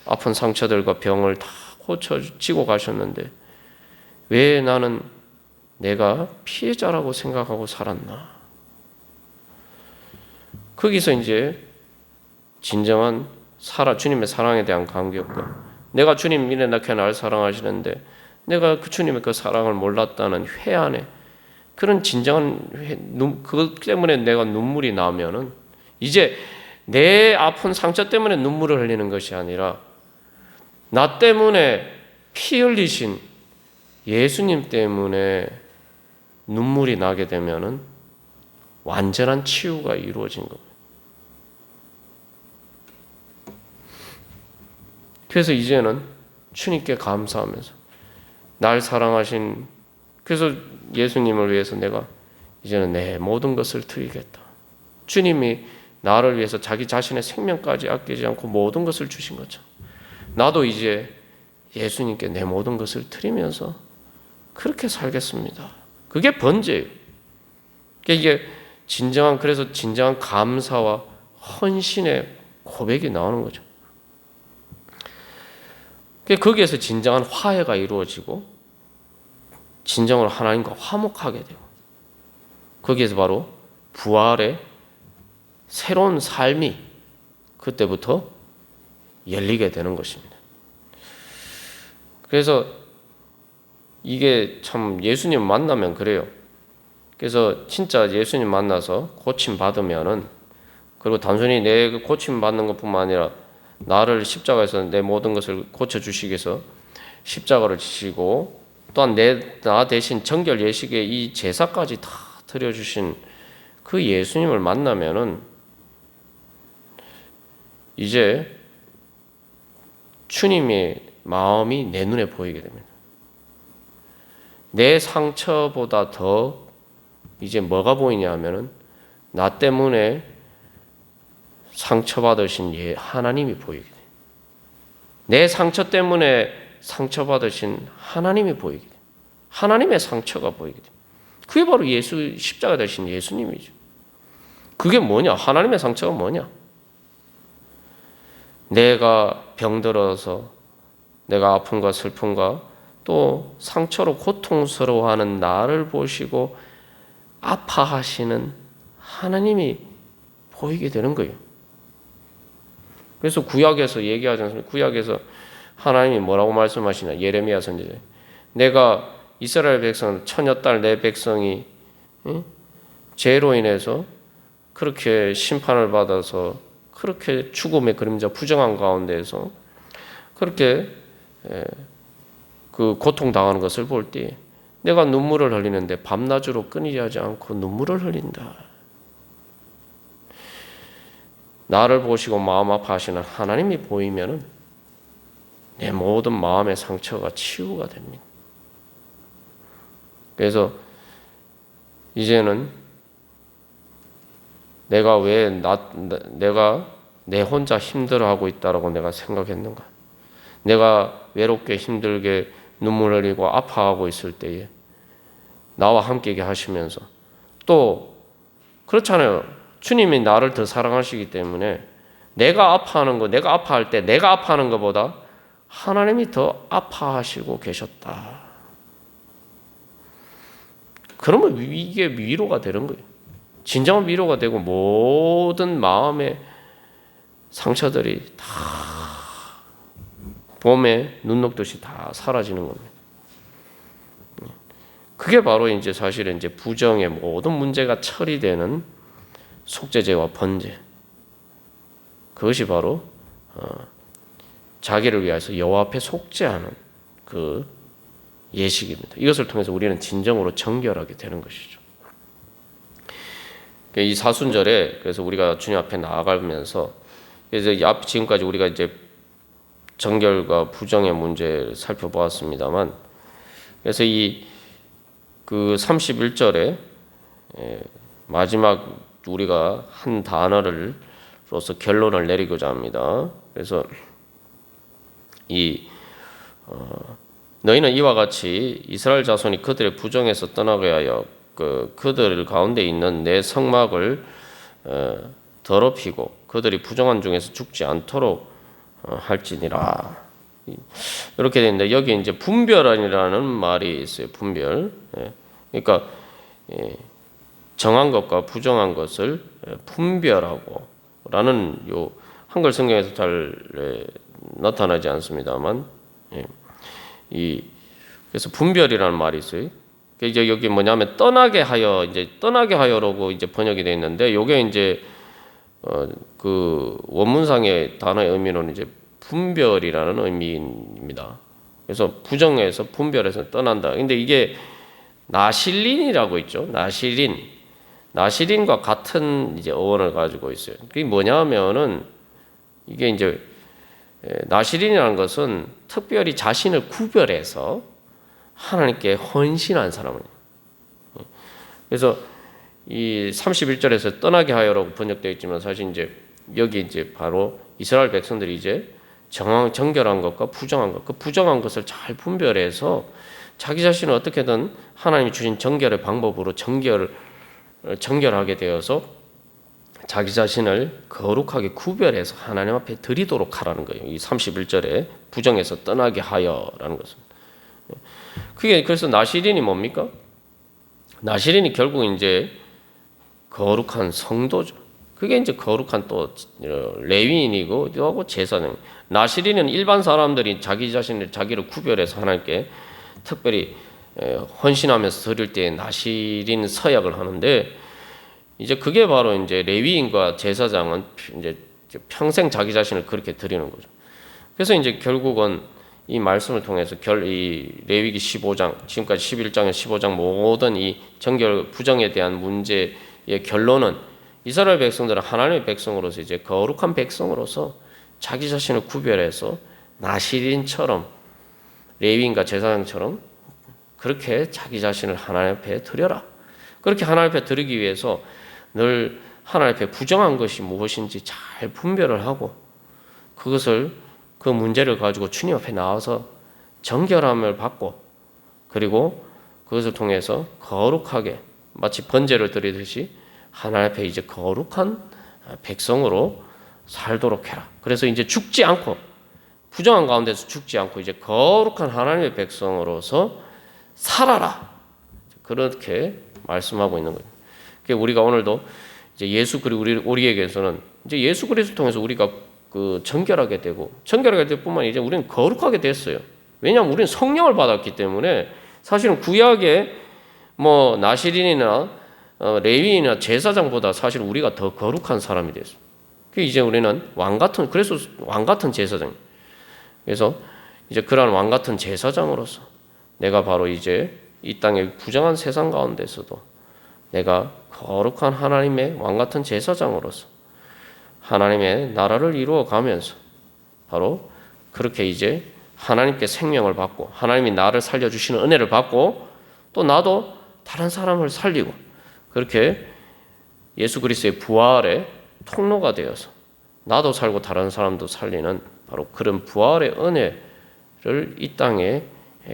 S1: 아픈 상처들과 병을 다 고쳐지고 가셨는데 왜 나는 내가 피해자라고 생각하고 살았나? 거기서 이제 진정한 주님의 사랑에 대한 감격과 내가 주님 이렇게 날 사랑하시는데 내가 그 주님의 그 사랑을 몰랐다는 회한의 그런 진정한 그것 때문에 내가 눈물이 나면은 이제 내 아픈 상처 때문에 눈물을 흘리는 것이 아니라 나 때문에 피 흘리신 예수님 때문에 눈물이 나게 되면은 완전한 치유가 이루어진 겁니다. 그래서 이제는 주님께 감사하면서 날 사랑하신, 그래서 예수님을 위해서 내가 이제는 내 모든 것을 드리겠다. 주님이 나를 위해서 자기 자신의 생명까지 아끼지 않고 모든 것을 주신 거죠. 나도 이제 예수님께 내 모든 것을 드리면서 그렇게 살겠습니다. 그게 번제예요. 이게 그래서 진정한 감사와 헌신의 고백이 나오는 거죠. 거기에서 진정한 화해가 이루어지고 진정으로 하나님과 화목하게 되고 거기에서 바로 부활의 새로운 삶이 그때부터 열리게 되는 것입니다. 그래서 이게 참 예수님 만나면 그래요. 그래서 진짜 예수님 만나서 고침 받으면은, 그리고 단순히 내 고침 받는 것뿐만 아니라 나를 십자가에서 내 모든 것을 고쳐주시기 위해서 십자가를 지시고 또한 나 대신 정결 예식의 이 제사까지 다 드려주신 그 예수님을 만나면은 이제 주님의 마음이 내 눈에 보이게 됩니다. 내 상처보다 더 이제 뭐가 보이냐 하면은 나 때문에 상처받으신 하나님이 보이게 돼. 내 상처 때문에 상처받으신 하나님이 보이게 돼. 하나님의 상처가 보이게 돼. 그게 바로 십자가 되신 예수님이죠. 그게 뭐냐? 하나님의 상처가 뭐냐? 내가 병들어서 내가 아픔과 슬픔과 또 상처로 고통스러워하는 나를 보시고 아파하시는 하나님이 보이게 되는 거예요. 그래서 구약에서 얘기하지 않습니까? 구약에서 하나님이 뭐라고 말씀하시나? 예레미야 선지자. 내가 이스라엘 백성, 처녀 딸 내 백성이 죄로 인해서 그렇게 심판을 받아서 그렇게 죽음의 그림자 부정한 가운데에서 그렇게 그 고통당하는 것을 볼 때 내가 눈물을 흘리는데 밤낮으로 끊이지 하지 않고 눈물을 흘린다. 나를 보시고 마음 아파하시는 하나님이 보이면은 내 모든 마음의 상처가 치유가 됩니다. 그래서 이제는 내가 내 혼자 힘들어하고 있다라고 내가 생각했는가? 내가 외롭게 힘들게 눈물 흘리고 아파하고 있을 때에 나와 함께 하시면서 또 그렇잖아요. 주님이 나를 더 사랑하시기 때문에 내가 아파할 때 내가 아파하는 것보다 하나님이 더 아파하시고 계셨다. 그러면 이게 위로가 되는 거예요. 진정한 위로가 되고 모든 마음의 상처들이 다 봄에 눈 녹듯이 다 사라지는 겁니다. 그게 바로 이제 사실은 이제 부정의 모든 문제가 처리되는 속죄제와 번제. 그것이 바로 자기를 위해서 여호와 앞에 속죄하는 그 예식입니다. 이것을 통해서 우리는 진정으로 정결하게 되는 것이죠. 이 사순절에 그래서 우리가 주님 앞에 나아가면서 그래서 지금까지 우리가 이제 정결과 부정의 문제를 살펴보았습니다만, 그래서 그 31절에 마지막 우리가 한 단어로서 결론을 내리고자 합니다. 그래서 너희는 이와 같이 이스라엘 자손이 그들의 부정에서 떠나게 하여 그들 가운데 있는 내 성막을 더럽히고 그들이 부정한 중에서 죽지 않도록 할지니라. 이렇게 되는데 여기 이제 분별이라는 말이 있어요. 분별. 그러니까 정한 것과 부정한 것을 분별하고 라는 요 한글 성경에서 잘 나타나지 않습니다만 그래서 분별이라는 말이 있어요. 이제 여기 뭐냐면 떠나게 하여라고 이제 번역이 되어 있는데 요게 이제 그 원문상의 단어의 의미는 이제 분별이라는 의미입니다. 그래서 부정에서 분별해서 떠난다. 근데 이게 나실린이라고 있죠. 나실린과 같은 이제 어원을 가지고 있어요. 그게 뭐냐면은 이게 이제 나실린이라는 것은 특별히 자신을 구별해서 하나님께 헌신한 사람을. 그래서 이 31절에서 떠나게 하여라고 번역되어 있지만 사실 이제 여기 이제 바로 이스라엘 백성들이 이제 정결한 것과 부정한 것, 그 부정한 것을 잘 분별해서 자기 자신을 어떻게든 하나님이 주신 정결의 방법으로 정결하게 되어서 자기 자신을 거룩하게 구별해서 하나님 앞에 드리도록 하라는 거예요. 이 31절에 부정에서 떠나게 하여라는 것은. 그게 그래서 나실인이 뭡니까? 나실인이 결국 이제 거룩한 성도죠. 그게 이제 거룩한 또 레위인이고 또 제사장. 나실인은 일반 사람들이 자기를 구별해서 하나님께 특별히 헌신하면서 드릴 때 나실인 서약을 하는데 이제 그게 바로 이제 레위인과 제사장은 이제 평생 자기 자신을 그렇게 드리는 거죠. 그래서 이제 결국은 이 말씀을 통해서 이 레위기 15장, 지금까지 11장에 15장 모든 이 정결 부정에 대한 문제의 결론은 이스라엘 백성들은 하나님의 백성으로서 이제 거룩한 백성으로서 자기 자신을 구별해서 나실인처럼 레위인과 제사장처럼 그렇게 자기 자신을 하나님 앞에 드려라. 그렇게 하나님 앞에 드리기 위해서 늘 하나님 앞에 부정한 것이 무엇인지 잘 분별을 하고 그것을 그 문제를 가지고 주님 앞에 나와서 정결함을 받고 그리고 그것을 통해서 거룩하게 마치 번제를 드리듯이 하나님 앞에 이제 거룩한 백성으로 살도록 해라. 그래서 이제 죽지 않고 부정한 가운데서 죽지 않고 이제 거룩한 하나님의 백성으로서 살아라. 그렇게 말씀하고 있는 거예요. 우리가 오늘도 이제 예수 그리고 우리에게서는 이제 예수 그리스도를 통해서 우리가 그 정결하게 되고 정결하게 될 뿐만 아니라 이제 우리는 거룩하게 됐어요. 왜냐하면 우리는 성령을 받았기 때문에 사실은 구약의 뭐 나실인이나 레위인이나 제사장보다 사실 우리가 더 거룩한 사람이 됐어요. 이제 우리는 그래서 왕 같은 제사장. 그래서 이제 그러한 왕 같은 제사장으로서 내가 바로 이제 이 땅의 부정한 세상 가운데서도 내가 거룩한 하나님의 왕 같은 제사장으로서 하나님의 나라를 이루어 가면서 바로 그렇게 이제 하나님께 생명을 받고 하나님이 나를 살려주시는 은혜를 받고 또 나도 다른 사람을 살리고 그렇게 예수 그리스도의 부활의 통로가 되어서 나도 살고 다른 사람도 살리는 바로 그런 부활의 은혜를 이 땅에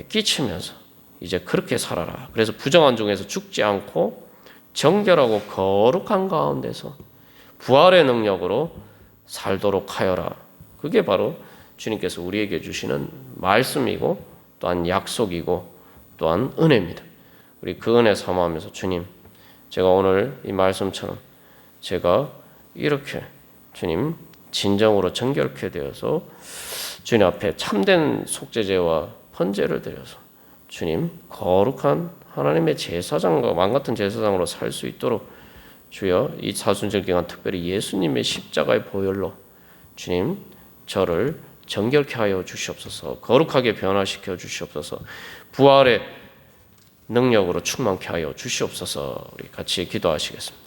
S1: 끼치면서 이제 그렇게 살아라. 그래서 부정한 중에서 죽지 않고 정결하고 거룩한 가운데서 부활의 능력으로 살도록 하여라. 그게 바로 주님께서 우리에게 주시는 말씀이고 또한 약속이고 또한 은혜입니다. 우리 그 은혜 사모하면서 주님, 제가 오늘 이 말씀처럼 제가 이렇게 주님 진정으로 정결케 되어서 주님 앞에 참된 속죄제와 번제를 드려서 주님 거룩한 하나님의 제사장과 왕 같은 제사장으로 살 수 있도록 주여 이 사순절 기간 특별히 예수님의 십자가의 보혈로 주님 저를 정결케 하여 주시옵소서. 거룩하게 변화시켜 주시옵소서. 부활의 능력으로 충만케 하여 주시옵소서. 우리 같이 기도하시겠습니다.